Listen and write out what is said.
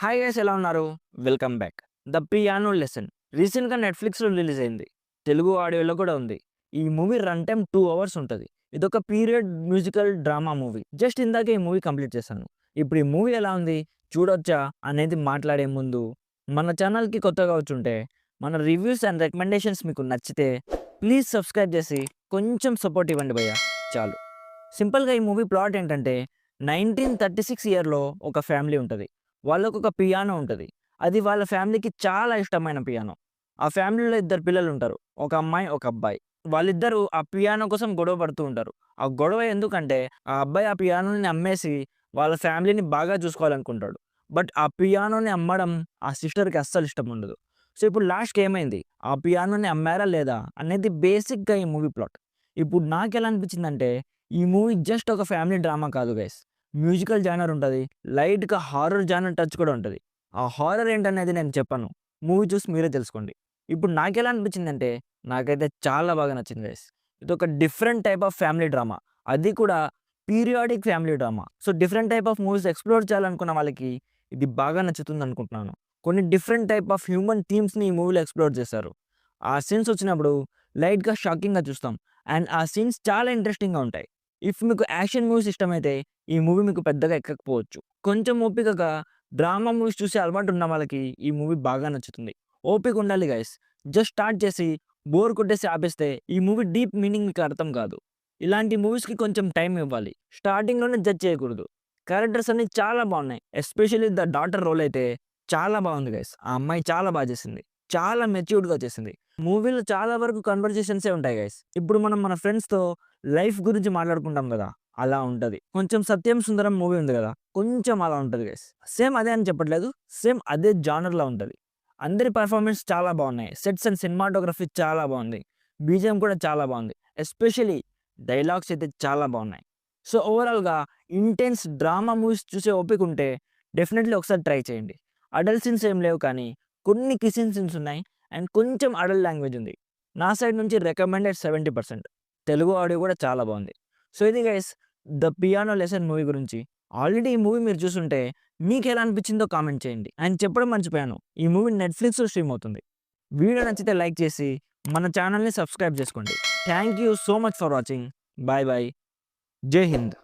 Hi guys, ఎలా ఉన్నారు? Welcome back. 'The piano lesson' రీసెంట్‌గా నెట్‌ఫ్లిక్స్‌లో రిలీజ్ అయింది. తెలుగు ఆడియోలో కూడా ఉంది. ఈ మూవీ రన్ టైమ్ 2 అవర్స్ ఉంటది. ఇదొక period musical drama movie. Just ఇందాకే ఈ మూవీ కంప్లీట్ చేశాను. ఇప్పుడు ఈ మూవీ ఎలా ఉంది? చూడొచ్చా? అనేది మాట్లాడే ముందు మన ఛానల్‌కి కొత్తగా వచ్చుంటే మన రివ్యూస్ అండ్ రికమెండేషన్స్ మీకు నచ్చితే ప్లీజ్ సబ్స్క్రైబ్ చేసి కొంచెం సపోర్ట్ ఇవ్వండి భయ్యా, చాలు. సింపుల్‌గా ఈ మూవీ ప్లాట్ ఏంటంటే 1936 ఇయర్‌లో ఒక ఫ్యామిలీ ఉంటది. వాళ్ళకొక పియానో ఉంటది. అది వాళ్ళ ఫ్యామిలీకి చాలా ఇష్టమైన పియానో. ఆ ఫ్యామిలీలో ఇద్దరు పిల్లలుంటారు. ఒక అమ్మాయి, ఒక అబ్బాయి. వాళ్ళిద్దరూ ఆ పియానో కోసం గొడవ పడుతూ ఉంటారు. ఆ గొడవ ఎందుకంటే ఆ అబ్బాయి ఆ పియానోని అమ్మేసి వాళ్ళ ఫ్యామిలీని బాగా చూసుకోవాలనుకుంటాడు. బట్ ఆ పియానోని అమ్మడం ఆ సిస్టర్‌కి అస్సలు ఇష్టం ఉండదు. సో, ఇప్పుడు లాస్ట్‌కి ఏమైంది? ఆ పియానోని అమ్మారా లేదా? అనేది బేసిక్‌గా ఈ మూవీ ప్లాట్. ఇప్పుడు నాకెలా అనిపించిందంటే ఈ మూవీ జస్ట్ ఒక ఫ్యామిలీ డ్రామా కాదు గైస్. మ్యూజికల్ జానర్ ఉంటది. లైట్‌గా హారర్ జానర్ టచ్ కూడా ఉంటది. ఆ హారర్ ఏంటనేది నేను చెప్పను. మూవీ చూసి మీరే తెలుసుకోండి. ఇప్పుడు నాకెలా అనిపించిందంటే, నాకైతే చాలా బాగా నచ్చింది గైస్. ఇదొక different type of family drama. అది కూడా periodic family drama. So, different type of movies explore చేయాలనుకున్న వాళ్ళకి ఇది బాగా నచ్చుతుందనుకుంటున్నాను. కొన్ని డిఫరెంట్ టైప్ ఆఫ్ హ్యూమన్ థీమ్స్‌ని ఈ మూవీలో ఎక్స్‌ప్లోర్ చేశారు. ఆ సీన్స్ వచ్చినప్పుడు లైట్‌గా షాకింగ్‌గా చూస్తాం. అండ్ ఆ సీన్స్ చాలా ఇంట్రెస్టింగ్‌గా ఉంటాయి. ఇఫ్ మీకు యాక్షన్ మూవీస్ ఇష్టమైతే ఈ మూవీ మీకు పెద్దగా ఎక్కకపోవచ్చు. కొంచెం ఓపికగా డ్రామా మూవీస్ చూసే అలవాటు ఉన్న వాళ్ళకి ఈ మూవీ బాగా నచ్చుతుంది. ఓపిక ఉండాలి గైస్. జస్ట్ స్టార్ట్ చేసి బోర్ కొట్టేసి ఆపేస్తే ఈ మూవీ డీప్ మీనింగ్ మీకు అర్థం కాదు. ఇలాంటి మూవీస్‌కి కొంచెం టైం ఇవ్వాలి. స్టార్టింగ్‌లోనే జడ్జ్ చేయకూడదు. క్యారెక్టర్స్ అన్నీ చాలా బాగున్నాయి. ఎస్పెషల్లీ ద డాటర్ రోల్ అయితే చాలా బాగుంది గైస్. ఆ అమ్మాయి చాలా బాగా చేసింది. చాలా మెచ్యూర్డ్‌గా చేసింది. మూవీలో చాలా వరకు కన్వర్జేషన్సే ఉంటాయి గైస్. ఇప్పుడు మనం మన ఫ్రెండ్స్‌తో లైఫ్ గురించి మాట్లాడుకుంటాం గదా! అలా ఉంటది. కొంచెం 'సత్యం సుందరం' మూవీ ఉంది గదా! కొంచెం అలా ఉంటది గైస్. సేమ్ అదే అని చెప్పట్లేదు. సేమ్ అదే జానర్‌లో ఉంటది. అందరి పెర్ఫార్మన్స్ చాలా బాగున్నాయి. సెట్స్ అండ్ సినిమాటోగ్రఫీ చాలా బాగుంది. బీజీఎం కూడా చాలా బాగుంది. ఎస్పెషల్లీ డైలాగ్స్ అయితే చాలా బాగున్నాయి. సో, ఓవరాల్‌గా ఇంటెన్స్ డ్రామా మూవీస్ చూసే ఓపిక ఉంటే డెఫినెట్‌లీ ఒకసారి ట్రై చేయండి. అడల్ట్ సీన్స్ ఏం లేవు కానీ కొన్ని కిస్సింగ్ సీన్స్ ఉన్నాయి. అండ్ కొంచెం అడల్ట్ లాంగ్వేజ్ ఉంది. నా సైడ్ నుంచి రికమెండెడ్ 70%. తెలుగు ఆడియో కూడా చాలా బాగుంది. సో, ఇది guys 'the piano lesson' movie గురించి. ఆల్రెడీ ఈ మూవీ మీరు చూసుంటే మీకెలా అనిపించిందో కామెంట్ చేయండి. అండ్ చెప్పడం మర్చిపోయాను. ఈ మూవీ నెట్‌ఫ్లిక్స్‌లో స్ట్రీమ్ అవుతుంది. వీడియో నచ్చితే లైక్ చేసి మన ఛానెల్‌ని సబ్స్క్రైబ్ చేసుకోండి. Thank you so much for watching. Bye bye. Jai Hind.